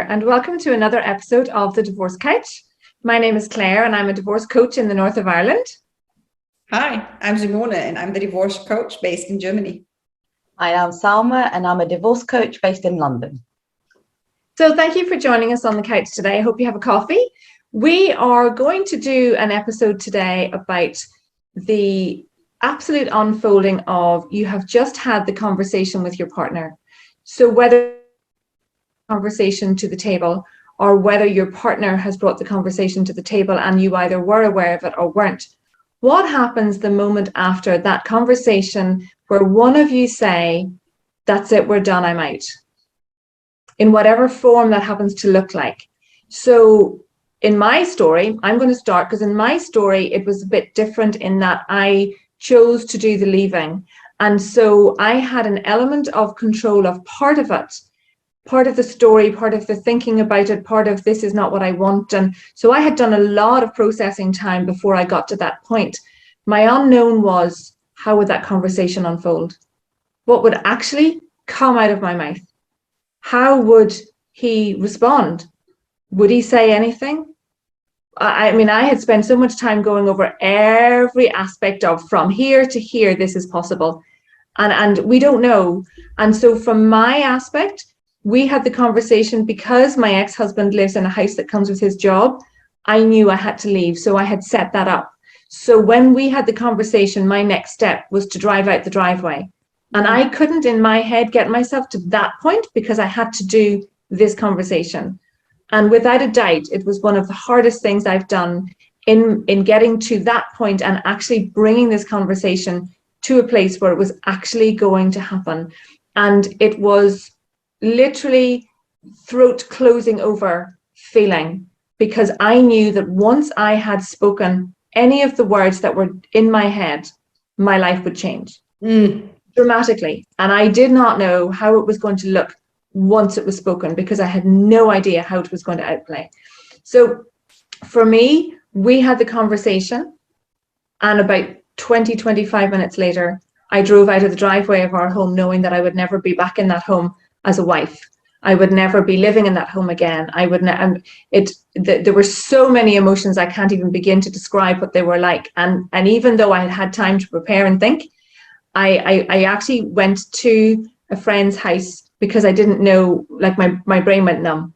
there, and welcome to another episode of The Divorce Couch. My name is Claire, and I'm a divorce coach in the north of Ireland. Hi, I'm Simone, and I'm the divorce coach based in Germany. Hi, I'm Salma, and I'm a divorce coach based in London. So thank you for joining us on the couch today. I hope you have a coffee. We are going to do an episode today about the absolute unfolding of you have just had the conversation with your partner. So whether conversation to the table or whether your partner has brought the conversation to the table and you either were aware of it or weren't, what happens the moment after that conversation where one of you say, that's it, we're done, I'm out, in whatever form that happens to look like? So in my story, I'm going to start because in my story, it was a bit different in that I chose to do the leaving. And so I had an element of control of part of it, part of the story, part of the thinking about it, part of this is not what I want. And so I had done a lot of processing time before I got to that point. My unknown was, how would that conversation unfold? What would actually come out of my mouth? How would he respond? Would he say anything? I mean, I had spent so much time going over every aspect of from here to here, this is possible. And we don't know. And so from my aspect, we had the conversation because my ex-husband lives in a house that comes with his job. I knew I had to leave. So I had set that up. So when we had the conversation, my next step was to drive out the driveway. And I couldn't in my head get myself to that point because I had to do this conversation. And without a doubt, it was one of the hardest things I've done in getting to that point and actually bringing this conversation to a place where it was actually going to happen. And it was literally throat closing over feeling, because I knew that once I had spoken any of the words that were in my head, my life would change dramatically. And I did not know how it was going to look once it was spoken because I had no idea how it was going to outplay. So for me, we had the conversation, and about 25 minutes later, I drove out of the driveway of our home knowing that I would never be back in that home as a wife. I would never be living in that home again. I would there were so many emotions I can't even begin to describe what they were like. And even though I had had time to prepare and think, I actually went to a friend's house because I didn't know, like my brain went numb,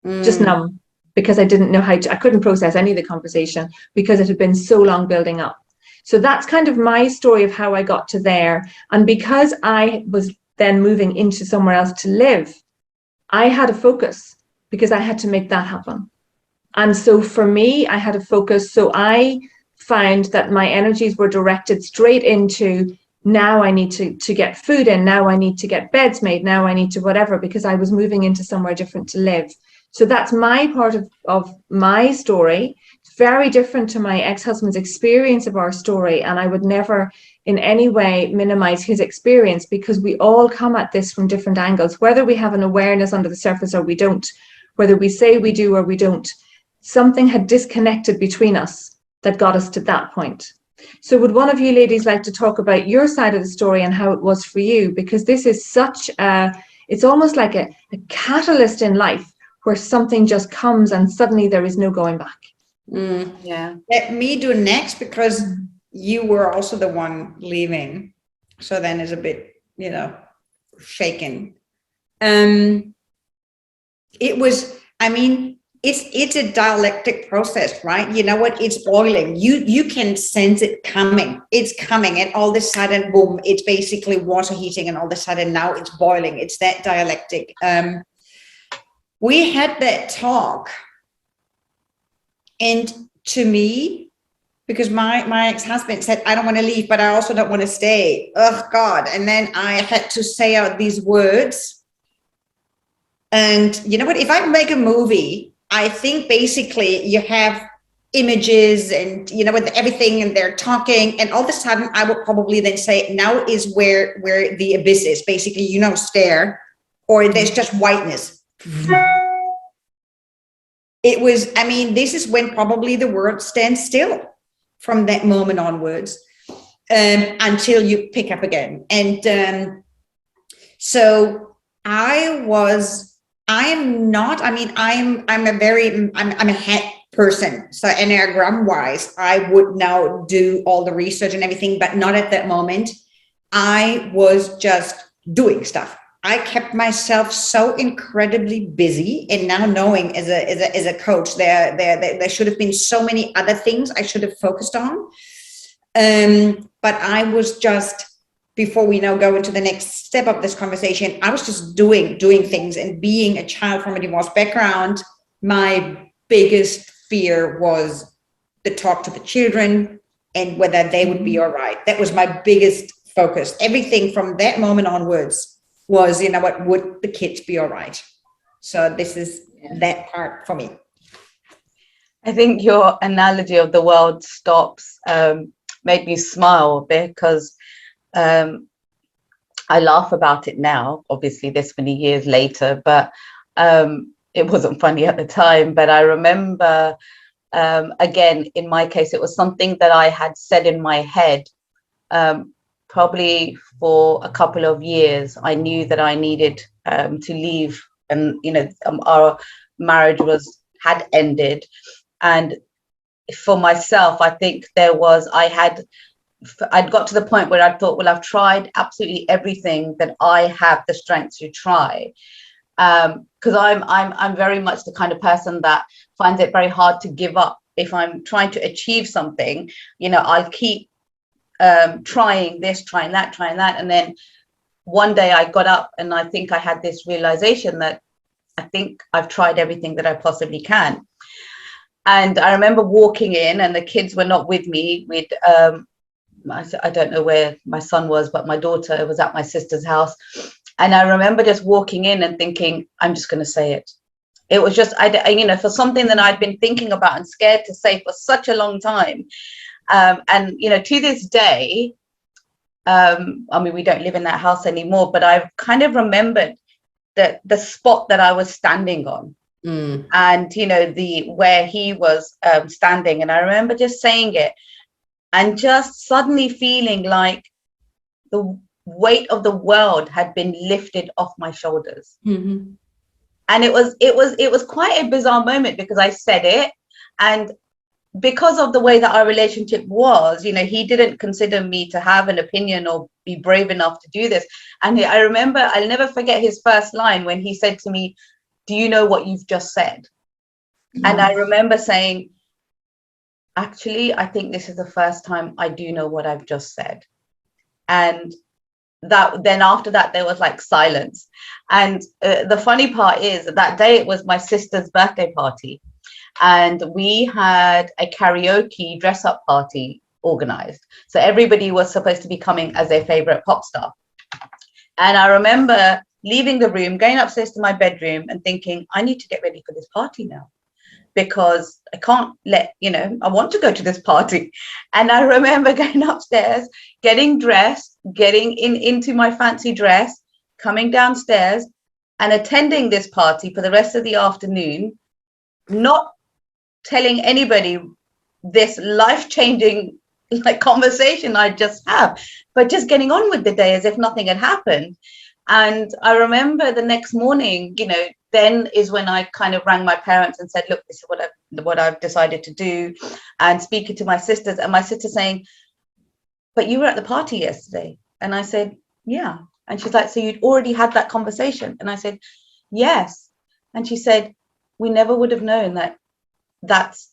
just numb, because I didn't know I couldn't process any of the conversation because it had been so long building up. So that's kind of my story of how I got to there. And because I was then moving into somewhere else to live, I had a focus because I had to make that happen. And so for me, I had a focus. So I found that my energies were directed straight into, now I need to get food in, now I need to get beds made, now I need to whatever, because I was moving into somewhere different to live. So that's my part of my story. It's very different to my ex-husband's experience of our story. And I would never in any way minimize his experience because we all come at this from different angles, whether we have an awareness under the surface or we don't, whether we say we do or we don't. Something had disconnected between us that got us to that point. So would one of you ladies like to talk about your side of the story and how it was for you? Because this is it's almost like a catalyst in life where something just comes and suddenly there is no going back. Yeah. Let me do next because you were also the one leaving. So then it's a bit, shaken. It was, it's a dialectic process, right? You know what? It's boiling. You can sense it coming. It's coming. And all of a sudden, boom, it's basically water heating. And all of a sudden now it's boiling. It's that dialectic. We had that talk. And to me, because my ex-husband said, I don't want to leave, but I also don't want to stay. Oh, God. And then I had to say out these words. And you know what? If I make a movie, I think basically you have images and, with everything and they're talking. And all of a sudden, I would probably then say, now is where the abyss is. Basically, stare, or there's just whiteness. It was, this is when probably the world stands still from that moment onwards until you pick up again. And so I was I am not. I mean, I'm a head person. So Enneagram wise, I would now do all the research and everything, but not at that moment. I was just doing stuff. I kept myself so incredibly busy, and now knowing as a coach, there should have been so many other things I should have focused on. But I was just, before we now go into the next step of this conversation, I was just doing things. And being a child from a divorced background, my biggest fear was the talk to the children and whether they would be all right. That was my biggest focus. Everything from that moment onwards was, you know what, would the kids be all right? So this is that part for me. I think your analogy of the world stops made me smile, because I laugh about it now, obviously this many years later, but it wasn't funny at the time. But I remember, again, in my case, it was something that I had said in my head, probably for a couple of years. I knew that I needed to leave, and our marriage had ended. And for myself, I think I'd got to the point where I thought, well, I've tried absolutely everything that I have the strength to try. Because I'm very much the kind of person that finds it very hard to give up. If I'm trying to achieve something, I'll keep trying this, trying that. And then one day I got up and I think I had this realization that I think I've tried everything that I possibly can. And I remember walking in, and the kids were not with me. I don't know where my son was, but my daughter was at my sister's house. And I remember just walking in and thinking, I'm just going to say it. It was just, for something that I'd been thinking about and scared to say for such a long time. And to this day, we don't live in that house anymore, but I've kind of remembered that the spot that I was standing on. And where he was standing, and I remember just saying it and just suddenly feeling like the weight of the world had been lifted off my shoulders. And it was quite a bizarre moment, because I said it, and because of the way that our relationship was, he didn't consider me to have an opinion or be brave enough to do this. And I remember, I'll never forget his first line when he said to me, do you know what you've just said? And I remember saying, actually, I think this is the first time I do know what I've just said. And then after that, there was like silence. And the funny part is that day it was my sister's birthday party. And we had a karaoke dress up party organized. So everybody was supposed to be coming as their favorite pop star. And I remember leaving the room, going upstairs to my bedroom and thinking, I need to get ready for this party now, because I can't I want to go to this party. And I remember going upstairs, getting dressed, getting into my fancy dress, coming downstairs and attending this party for the rest of the afternoon, not telling anybody this life-changing conversation I just have, but just getting on with the day as if nothing had happened. And I remember the next morning, then is when I kind of rang my parents and said, look, this is what I've decided to do, and speaking to my sisters, and my sister saying, but you were at the party yesterday. And I said, yeah. And she's like, so you'd already had that conversation? And I said, yes. And she said, we never would have known that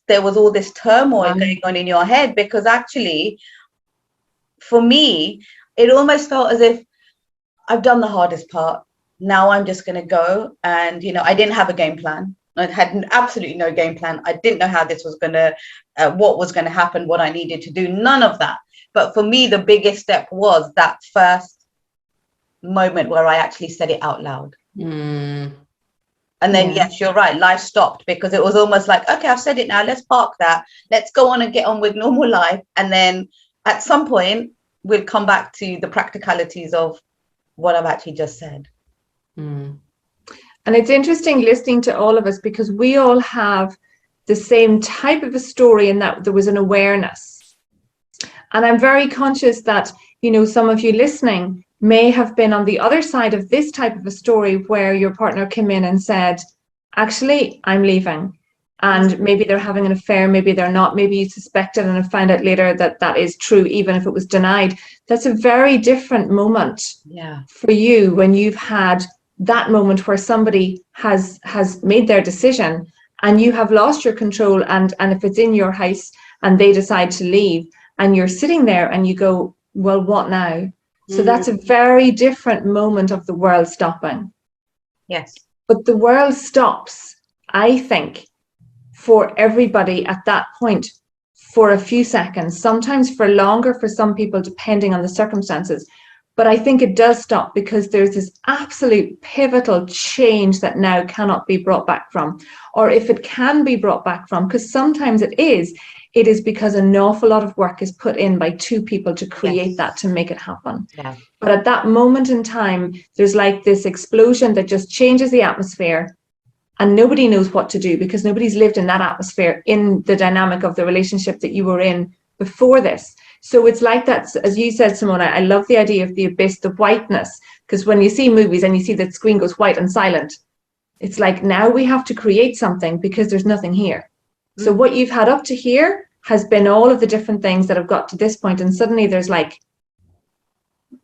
there was all this turmoil going on in your head, because actually for me, it almost felt as if I've done the hardest part. Now I'm just going to go. And, I didn't have a game plan. I had absolutely no game plan. I didn't know how this was going to, what was going to happen, what I needed to do, none of that. But for me, the biggest step was that first moment where I actually said it out loud. And then, yes, you're right. Life stopped, because it was almost like, okay, I've said it now. Let's park that. Let's go on and get on with normal life. And then at some point, we'll come back to the practicalities of what I've actually just said. And it's interesting listening to all of us, because we all have the same type of a story, in that there was an awareness. And I'm very conscious that, some of you listening, may have been on the other side of this type of a story where your partner came in and said, actually, I'm leaving. And maybe they're having an affair, maybe they're not, maybe you suspected and have found out later that that is true, even if it was denied. That's a very different moment for you when you've had that moment where somebody has made their decision and you have lost your control. And if it's in your house and they decide to leave and you're sitting there and you go, well, what now? So that's a very different moment of the world stopping. Yes. But the world stops, I think, for everybody at that point for a few seconds, sometimes for longer for some people, depending on the circumstances. But I think it does stop because there's this absolute pivotal change that now cannot be brought back from. Or if it can be brought back from, because sometimes it is because an awful lot of work is put in by two people to create that, to make it happen. Yeah. But at that moment in time, there's like this explosion that just changes the atmosphere. And nobody knows what to do because nobody's lived in that atmosphere in the dynamic of the relationship that you were in before this. So it's like that, as you said, Simona, I love the idea of the abyss, the whiteness, because when you see movies and you see that screen goes white and silent, it's like now we have to create something because there's nothing here. So what you've had up to here has been all of the different things that have got to this point, and suddenly there's like,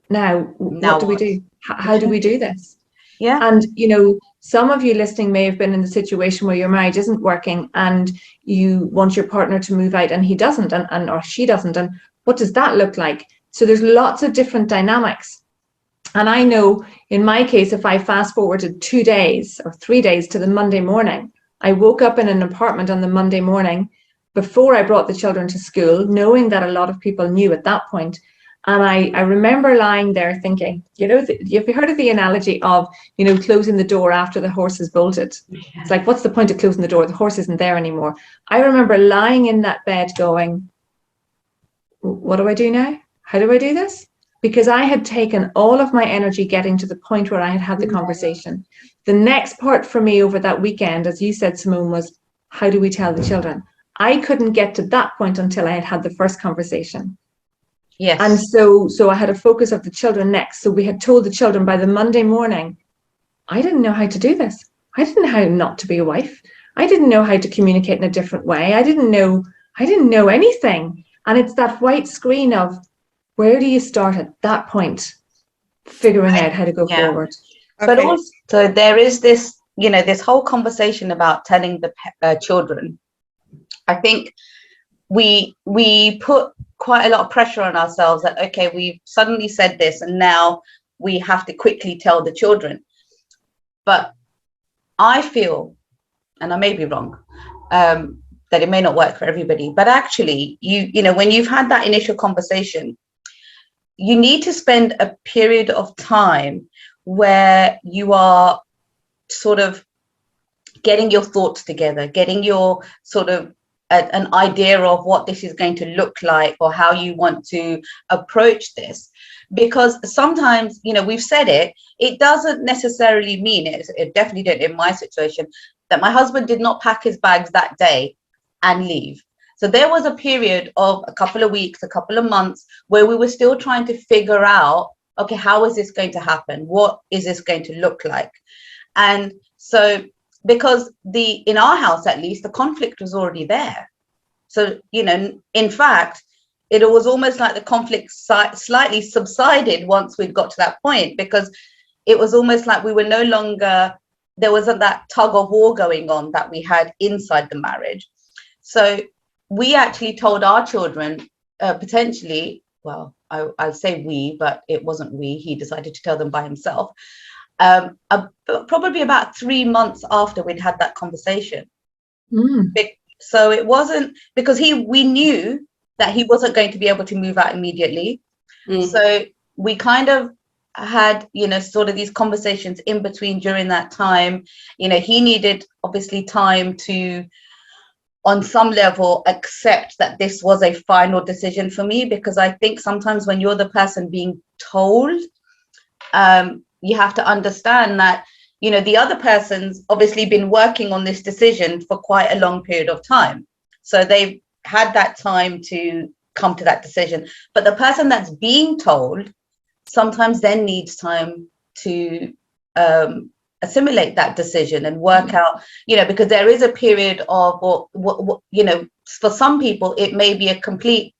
now what do we do? How do we do this? Yeah. And, you know, some of you listening may have been in the situation where your marriage isn't working and you want your partner to move out and he doesn't, and or she doesn't. And what does that look like? So there's lots of different dynamics. And I know in my case, if I fast forwarded 2 days or 3 days to the Monday morning, I woke up in an apartment on the Monday morning before I brought the children to school, knowing that a lot of people knew at that point. And I remember lying there thinking, you know, have you heard of the analogy of, you know, closing the door after the horse is bolted? Yeah. It's like, what's the point of closing the door? The horse isn't there anymore. I remember lying in that bed going, what do I do now? How do I do this? Because I had taken all of my energy getting to the point where I had had the conversation. The next part for me over that weekend, as you said, Simone, was how do we tell the children? I couldn't get to that point until I had had the first conversation. Yes. And so I had a focus of the children next. So we had told the children by the Monday morning, I didn't know how to do this. I didn't know how not to be a wife. I didn't know how to communicate in a different way. I didn't know anything. And it's that white screen of where do you start at that point, figuring out how to go forward. Okay. But also there is this, you know, this whole conversation about telling the children. I think we put quite a lot of pressure on ourselves that, okay, we've suddenly said this and now we have to quickly tell the children. But I feel, and I may be wrong, that it may not work for everybody, but actually you know, when you've had that initial conversation, you need to spend a period of time where you are sort of getting your thoughts together, getting your sort of an idea of what this is going to look like or how you want to approach this. Because sometimes, you know, we've said it doesn't necessarily mean it definitely didn't in my situation, that my husband did not pack his bags that day and leave. So there was a period of a couple of weeks, a couple of months where we were still trying to figure out, okay, how is this going to happen? What is this going to look like? And so, because in our house, at least, the conflict was already there. So, you know, in fact, it was almost like the conflict slightly subsided once we'd got to that point, because it was almost like we were no longer, there wasn't that tug of war going on that we had inside the marriage. So we actually told our children potentially, well, I'll say we, but it wasn't we, he decided to tell them by himself, probably about 3 months after we'd had that conversation. So it wasn't, because we knew that he wasn't going to be able to move out immediately. So we kind of had, you know, sort of these conversations in between during that time. You know, he needed obviously time to, on some level, accept that this was a final decision for me, because I think sometimes when you're the person being told, you have to understand that, you know, the other person's obviously been working on this decision for quite a long period of time. So they've had that time to come to that decision. But the person that's being told sometimes then needs time to assimilate that decision and work out, because there is a period of, for some people, it may be a complete,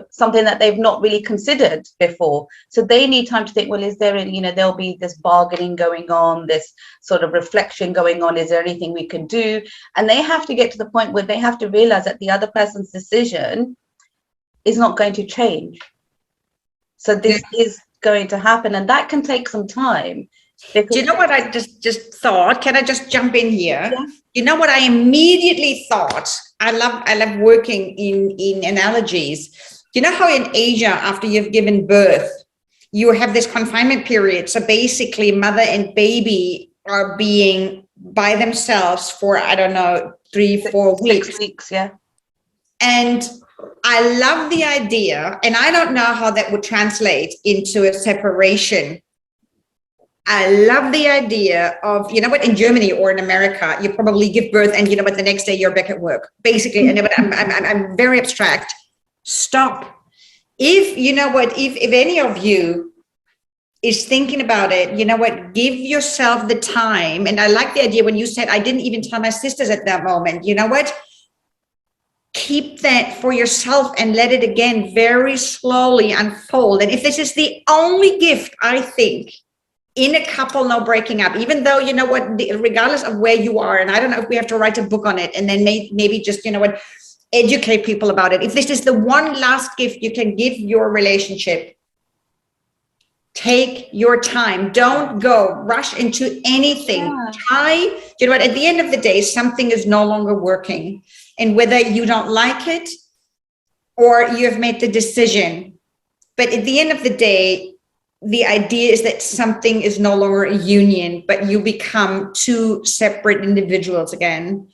something that they've not really considered before. So they need time to think, well, is there, there'll be this bargaining going on, this sort of reflection going on. Is there anything we can do? And they have to get to the point where they have to realize that the other person's decision is not going to change. So this is going to happen, and that can take some time. Do you know what I just thought? Can I just jump in here? Yeah. You know what I immediately thought? I love working in analogies. You know how in Asia, after you've given birth, you have this confinement period. So basically, mother and baby are being by themselves for, I don't know, 3-4 weeks. 6 weeks, yeah. And I love the idea, and I don't know how that would translate into a separation. I love the idea of, in Germany or in America, you probably give birth and the next day you're back at work. Basically, I'm very abstract. Stop. If, if any of you is thinking about it, give yourself the time. And I like the idea when you said, I didn't even tell my sisters at that moment, keep that for yourself and let it again very slowly unfold. And if this is the only gift, I think, in a couple, no breaking up, even though, regardless of where you are, and I don't know if we have to write a book on it and then maybe just, educate people about it. If this is the one last gift you can give your relationship, take your time. Don't go rush into anything. Yeah. Try, at the end of the day, something is no longer working. And whether you don't like it or you have made the decision, but at the end of the day, the idea is that something is no longer a union, but you become two separate individuals again.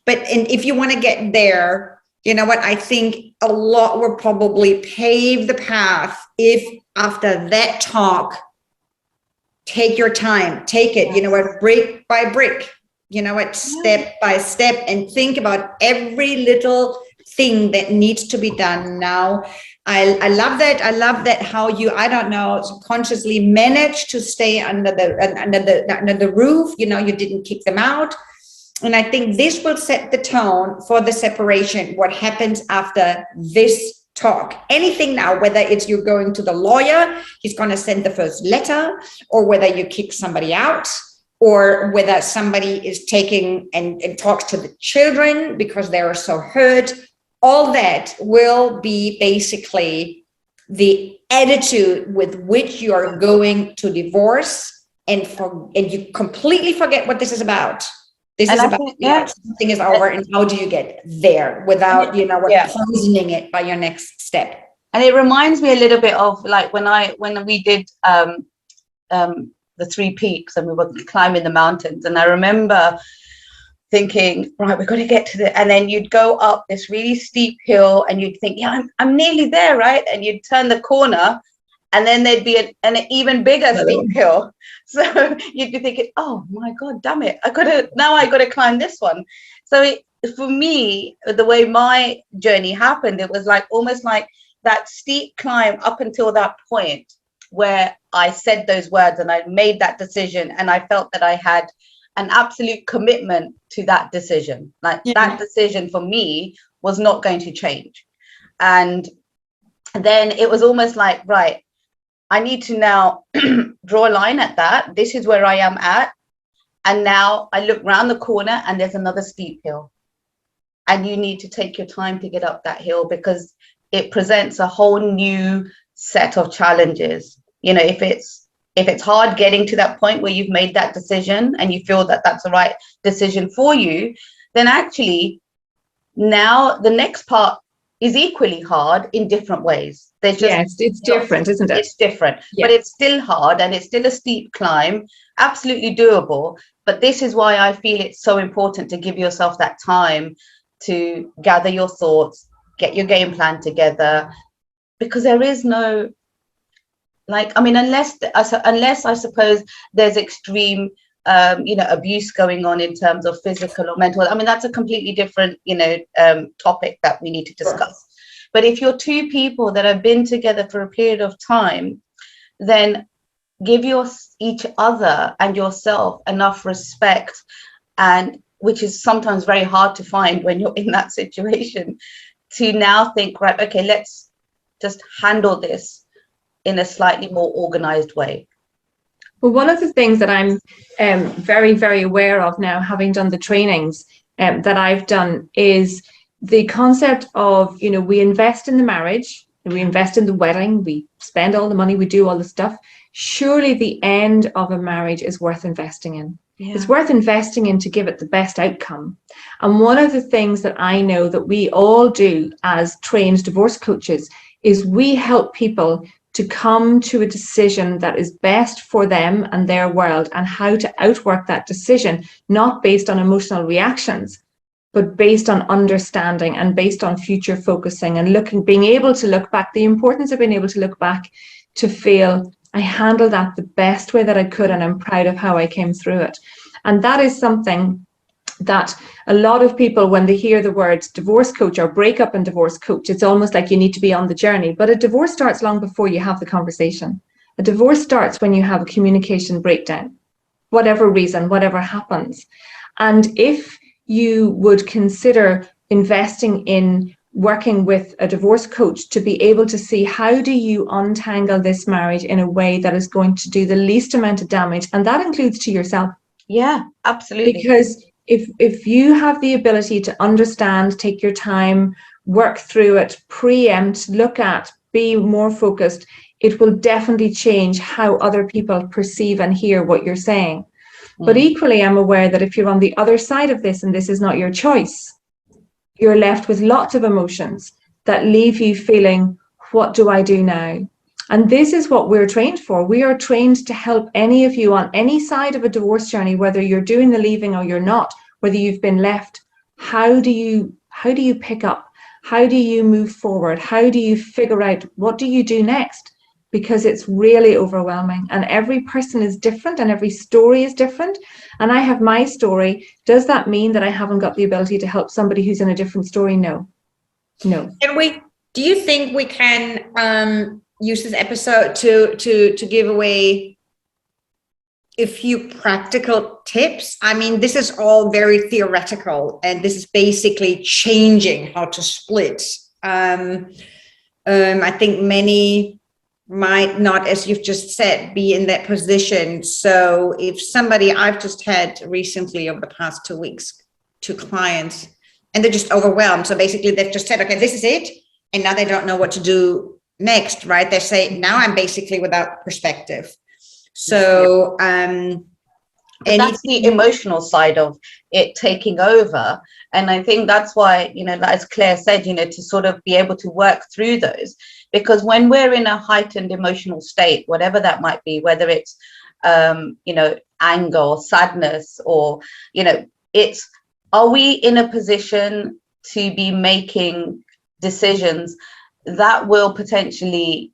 And if you want to get there, I think a lot will probably pave the path if after that talk, take your time, take it, brick by brick, step by step, and think about every little thing that needs to be done now. I love that. I love that how you, I don't know, consciously managed to stay under the roof. You didn't kick them out. And I think this will set the tone for the separation. What happens after this talk? Anything now, whether it's you're going to the lawyer, he's going to send the first letter, or whether you kick somebody out, or whether somebody is taking and talks to the children because they are so hurt. All that will be basically the attitude with which you are going to divorce, and you completely forget what this is about. This is about something is over, and how do you get there without, poisoning it by your next step. And it reminds me a little bit of like when we did the 3 peaks and we were climbing the mountains, and I remember thinking, right, we're going to get to the, and then you'd go up this really steep hill and you'd think, yeah, I'm nearly there, right? And you'd turn the corner and then there'd be an even bigger steep hill. So you'd be thinking, oh my God, damn it. I got to climb this one. So for me, the way my journey happened, it was like almost like that steep climb up until that point where I said those words and I made that decision, and I felt that I had an absolute commitment to that decision. Like that decision for me was not going to change. And then it was almost like, right, I need to now draw a line at that. This is where I am at. And now I look round the corner and there's another steep hill. And you need to take your time to get up that hill, because it presents a whole new set of challenges. If it's hard getting to that point where you've made that decision and you feel that that's the right decision for you, then actually now the next part is equally hard in different ways. There's just, it's different, isn't it? It's different, but it's still hard and it's still a steep climb, absolutely doable. But this is why I feel it's so important to give yourself that time to gather your thoughts, get your game plan together, because there is no, unless I suppose there's extreme, abuse going on in terms of physical or mental. That's a completely different, topic that we need to discuss. But if you're two people that have been together for a period of time, then give each other and yourself enough respect, and which is sometimes very hard to find when you're in that situation, to now think, right, okay, let's just handle this in a slightly more organized way. Well, one of the things that I'm very, very aware of now, having done the trainings that I've done, is the concept of, we invest in the marriage, we invest in the wedding, we spend all the money, we do all the stuff. Surely the end of a marriage is worth investing in. Yeah. It's worth investing in to give it the best outcome. And one of the things that I know that we all do as trained divorce coaches is we help people to come to a decision that is best for them and their world, and how to outwork that decision, not based on emotional reactions, but based on understanding and based on future focusing and being able to look back, the importance of being able to look back to feel, I handled that the best way that I could, and I'm proud of how I came through it. And that is something that a lot of people, when they hear the words divorce coach or breakup and divorce coach, it's almost like you need to be on the journey. But a divorce starts long before you have the conversation. A divorce starts when you have a communication breakdown, whatever reason, whatever happens. And if you would consider investing in working with a divorce coach to be able to see, how do you untangle this marriage in a way that is going to do the least amount of damage, and that includes to yourself. Yeah, absolutely. Because if you have the ability to understand, take your time, work through it, preempt, look at, be more focused, it will definitely change how other people perceive and hear what you're saying. But equally, I'm aware that if you're on the other side of this and this is not your choice, you're left with lots of emotions that leave you feeling, what do I do now? And this is what we're trained for. We are trained to help any of you on any side of a divorce journey, whether you're doing the leaving or you're not, whether you've been left. How do you pick up? How do you move forward? How do you figure out, what do you do next? Because it's really overwhelming, and every person is different and every story is different. And I have my story. Does that mean that I haven't got the ability to help somebody who's in a different story? No. Do you think we can use this episode to give away a few practical tips? I mean, this is all very theoretical, and this is basically changing how to split. I think many might not, as you've just said, be in that position. So if somebody, I've just had recently over the past 2 weeks, 2 clients, and they're just overwhelmed. So basically they've just said, okay, this is it. And now they don't know what to do next, right? They say, now I'm basically without perspective. So, that's the emotional side of it taking over. And I think that's why, as Claire said, to sort of be able to work through those, because when we're in a heightened emotional state, whatever that might be, whether it's, anger or sadness, or, it's, are we in a position to be making decisions that will potentially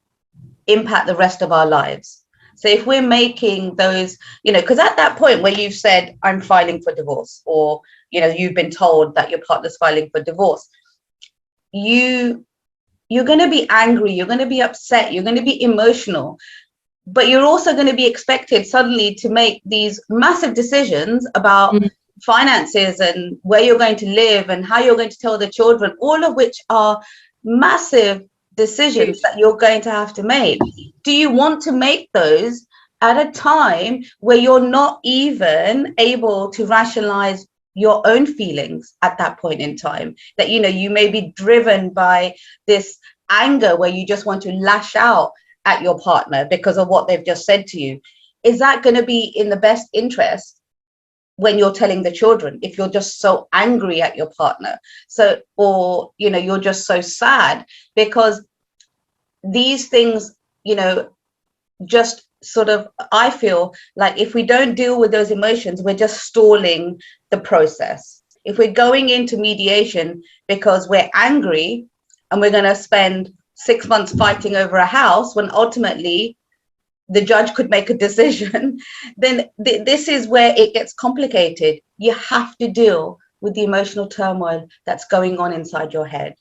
impact the rest of our lives? So if we're making those, because at that point where you've said, I'm filing for divorce, or, you've been told that your partner's filing for divorce, you're going to be angry, you're going to be upset, you're going to be emotional, but you're also going to be expected suddenly to make these massive decisions about finances and where you're going to live and how you're going to tell the children, all of which are massive decisions that you're going to have to make. Do you want to make those at a time where you're not even able to rationalize your own feelings at that point in time? That, you may be driven by this anger where you just want to lash out at your partner because of what they've just said to you. Is that going to be in the best interest when you're telling the children, if you're just so angry at your partner? So, or, you're just so sad, because these things, just sort of, I feel like if we don't deal with those emotions, we're just stalling the process. If we're going into mediation because we're angry and we're going to spend 6 months fighting over a house, when ultimately the judge could make a decision, then this is where it gets complicated. You have to deal with the emotional turmoil that's going on inside your head.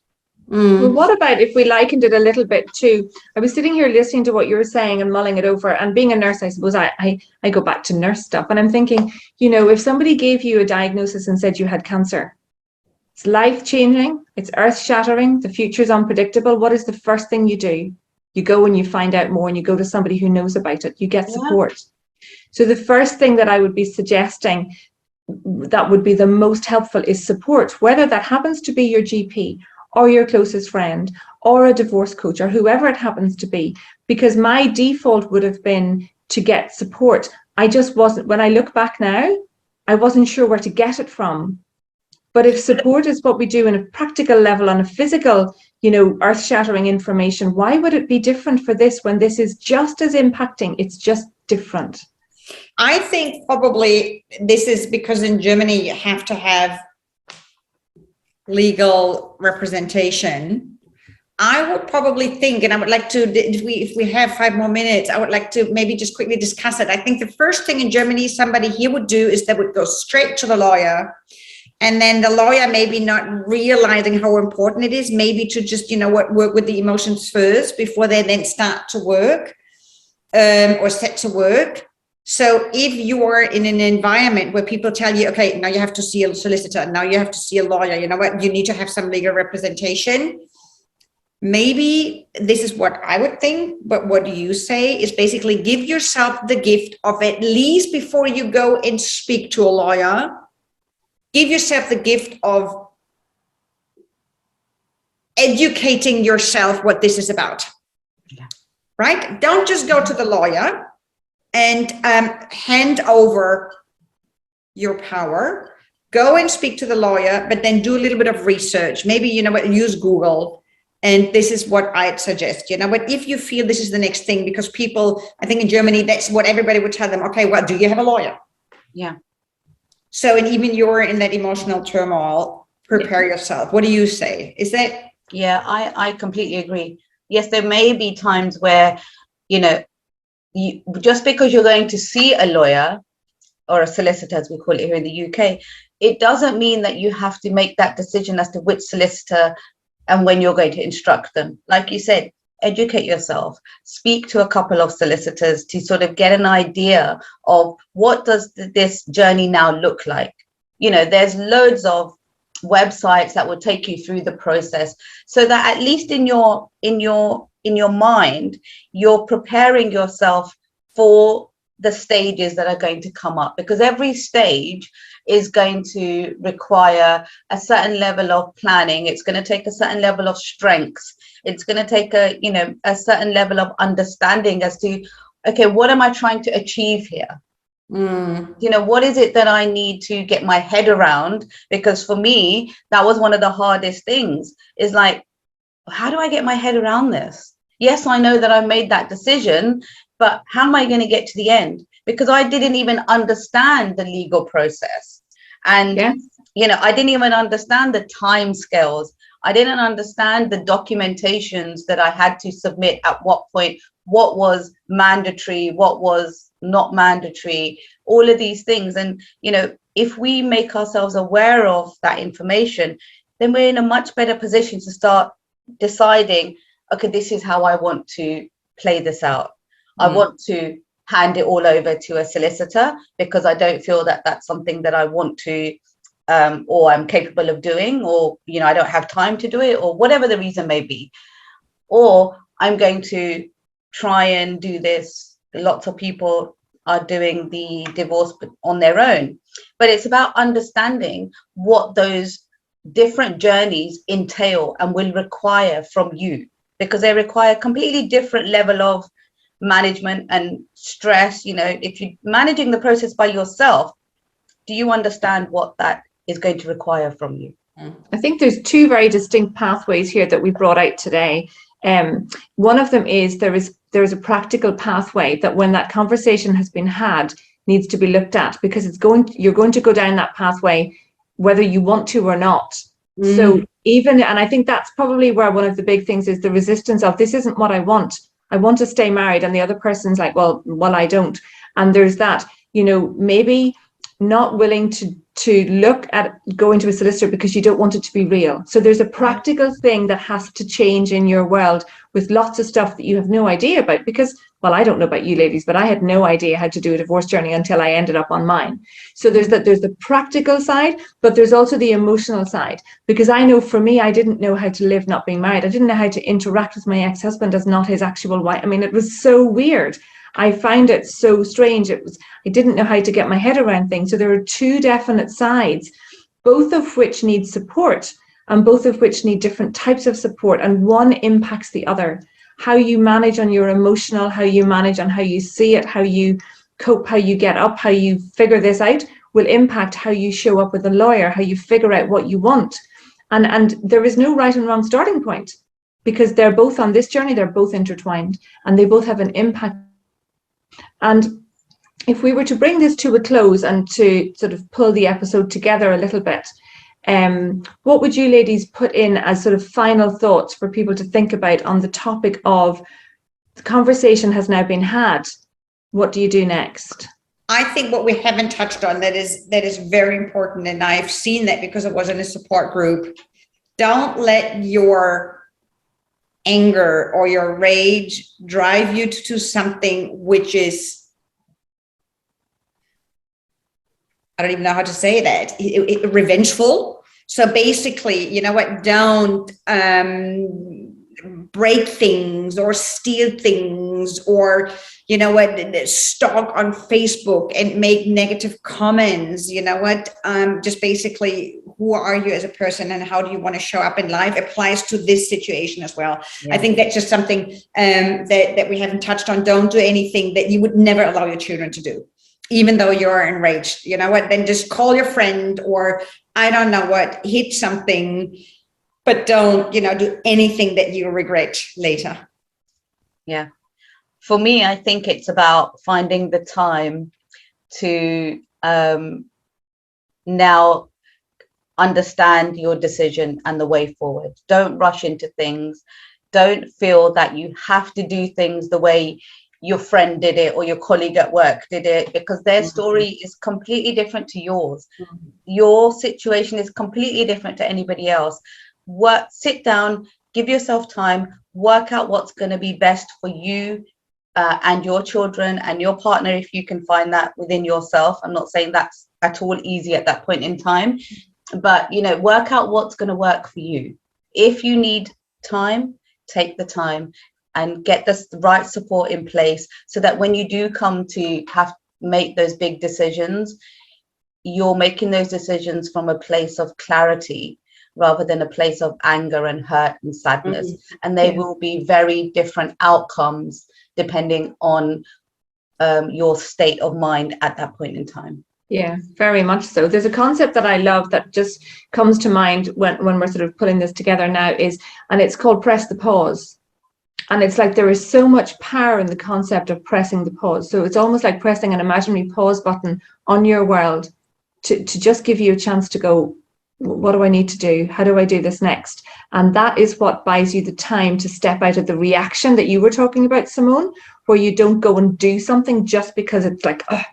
Well, what about if we likened it a little bit to, I was sitting here listening to what you were saying and mulling it over, and being a nurse, I suppose I go back to nurse stuff, and I'm thinking, if somebody gave you a diagnosis and said you had cancer, it's life-changing, it's earth-shattering, the future's unpredictable. What is the first thing you do? You go and you find out more, and you go to somebody who knows about it. You get support. Yeah. So the first thing that I would be suggesting that would be the most helpful is support, whether that happens to be your GP or your closest friend or a divorce coach or whoever it happens to be, because my default would have been to get support. I just wasn't, when I look back now, I wasn't sure where to get it from. But if support is what we do on a practical level, on a physical, earth-shattering information, why would it be different for this when this is just as impacting? It's just different. I think probably this is because in Germany you have to have legal representation. I would probably think, and I would like to, if we have 5 more minutes, I would like to maybe just quickly discuss it. I think the first thing in Germany somebody here would do is they would go straight to the lawyer, and then the lawyer maybe not realizing how important it is, maybe to just, work with the emotions first before they then start to work or set to work. So if you are in an environment where people tell you, okay, now you have to see a solicitor, now you have to see a lawyer, you know what, you need to have some legal representation. Maybe this is what I would think, but what you say is basically give yourself the gift of, at least before you go and speak to a lawyer, give yourself the gift of educating yourself what this is about, right? Don't just go to the lawyer and hand over your power. Go and speak to the lawyer, but then do a little bit of research. Maybe, use Google. And this is what I'd suggest, but if you feel this is the next thing, because people, I think in Germany, that's what everybody would tell them. Okay, well, do you have a lawyer? Yeah. So, and even you're in that emotional turmoil, prepare yourself. What do you say? Is that? Yeah, I completely agree. Yes, there may be times where, you, just because you're going to see a lawyer or a solicitor, as we call it here in the UK, it doesn't mean that you have to make that decision as to which solicitor and when you're going to instruct them. Like you said, educate yourself, speak to a couple of solicitors to sort of get an idea of what does this journey now look like. There's loads of websites that will take you through the process, so that at least in your mind, you're preparing yourself for the stages that are going to come up, because every stage is going to require a certain level of planning. It's going to take a certain level of strengths. It's going to take a certain level of understanding as to, okay, what am I trying to achieve here? What is it that I need to get my head around? Because for me, that was one of the hardest things, is like, how do I get my head around this? Yes, I know that I made that decision, but how am I going to get to the end? Because I didn't even understand the legal process. And, I didn't even understand the time scales. I didn't understand the documentations that I had to submit at what point, what was mandatory, what was not mandatory, all of these things. And, if we make ourselves aware of that information, then we're in a much better position to start deciding, okay, this is how I want to play this out. I want to hand it all over to a solicitor because I don't feel that that's something that I want to, or I'm capable of doing, or, I don't have time to do it, or whatever the reason may be. Or I'm going to try and do this. Lots of people are doing the divorce on their own, but it's about understanding what those different journeys entail and will require from you, because they require a completely different level of management and stress. If you're managing the process by yourself, do you understand what that is going to require from you? I think there's 2 very distinct pathways here that we brought out today. One of them is there is a practical pathway that, when that conversation has been had, needs to be looked at, because you're going to go down that pathway whether you want to or not. So and I think that's probably where one of the big things is the resistance of, this isn't what I want. I want to stay married, and the other person's like, well, I don't. And there's that, maybe not willing to look at going to a solicitor because you don't want it to be real. So there's a practical thing that has to change in your world with lots of stuff that you have no idea about because, well, I don't know about you ladies, but I had no idea how to do a divorce journey until I ended up on mine. So there's the practical side, but there's also the emotional side, because I know for me, I didn't know how to live not being married. I didn't know how to interact with my ex-husband as not his actual wife. I mean, it was so weird. I found it so strange. I didn't know how to get my head around things. So there are two definite sides, both of which need support and both of which need different types of support. And one impacts the other. How you manage on your emotional, how you manage on how you see it, how you cope, how you get up, how you figure this out will impact how you show up with a lawyer, how you figure out what you want. And there is no right and wrong starting point because they're both on this journey. They're both intertwined and they both have an impact. And if we were to bring this to a close and to sort of pull the episode together a little bit, what would you ladies put in as sort of final thoughts for people to think about on the topic of the conversation has now been had? What do you do next? I think what we haven't touched on that is very important, and I've seen that because I was in a support group. Don't let your anger or your rage drive you to something which is, I don't even know how to say that, revengeful. So basically, you know what, don't break things or steal things or, you know what, stalk on Facebook and make negative comments. You know what, just basically, who are you as a person and how do you want to show up in life applies to this situation as well. Yeah. I think that's just something that we haven't touched on. Don't do anything that you would never allow your children to do, even though you're enraged. You know what, then just call your friend or I don't know what, hit something, but don't, you know, do anything that you regret later. Yeah. For me, I think it's about finding the time to now understand your decision and the way forward. Don't rush into things. Don't feel that you have to do things the way your friend did it or your colleague at work did it, because their story is completely different to yours. Your situation is completely different to anybody else. Sit down, give yourself time, work out what's going to be best for you and your children and your partner, if you can find that within yourself. I'm not saying that's at all easy at that point in time, but, you know, work out what's going to work for you. If you need time, take the time and get the right support in place so that when you do come to have to make those big decisions, you're making those decisions from a place of clarity rather than a place of anger and hurt and sadness. And they will be very different outcomes depending on your state of mind at that point in time. Yeah, very much so. There's a concept that I love that just comes to mind when we're sort of putting this together now and it's called press the pause. And it's like there is so much power in the concept of pressing the pause. So it's almost like pressing an imaginary pause button on your world to just give you a chance to go, what do I need to do? How do I do this next? And that is what buys you the time to step out of the reaction that you were talking about, Simone, where you don't go and do something just because it's like, ugh.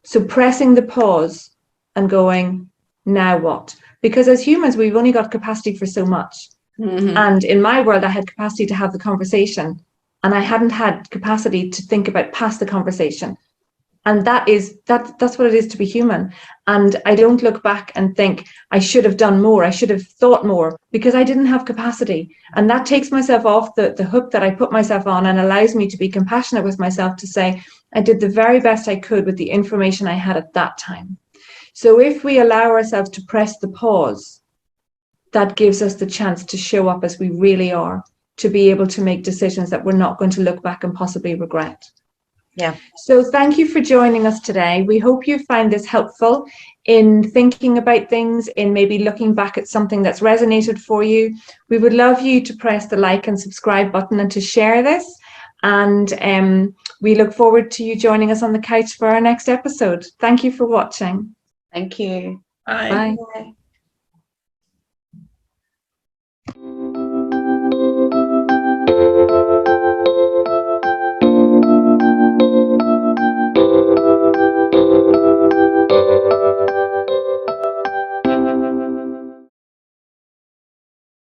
So pressing the pause and going, now what? Because as humans, we've only got capacity for so much. And in my world, I had capacity to have the conversation and I hadn't had capacity to think about past the conversation. And that's what it is to be human. And I don't look back and think I should have done more. I should have thought more because I didn't have capacity. And that takes myself off the hook that I put myself on and allows me to be compassionate with myself to say, I did the very best I could with the information I had at that time. So if we allow ourselves to press the pause, that gives us the chance to show up as we really are, to be able to make decisions that we're not going to look back and possibly regret. Yeah. So thank you for joining us today. We hope you find this helpful in thinking about things, in maybe looking back at something that's resonated for you. We would love you to press the like and subscribe button and to share this. And we look forward to you joining us on the couch for our next episode. Thank you for watching. Thank you. Bye. Bye.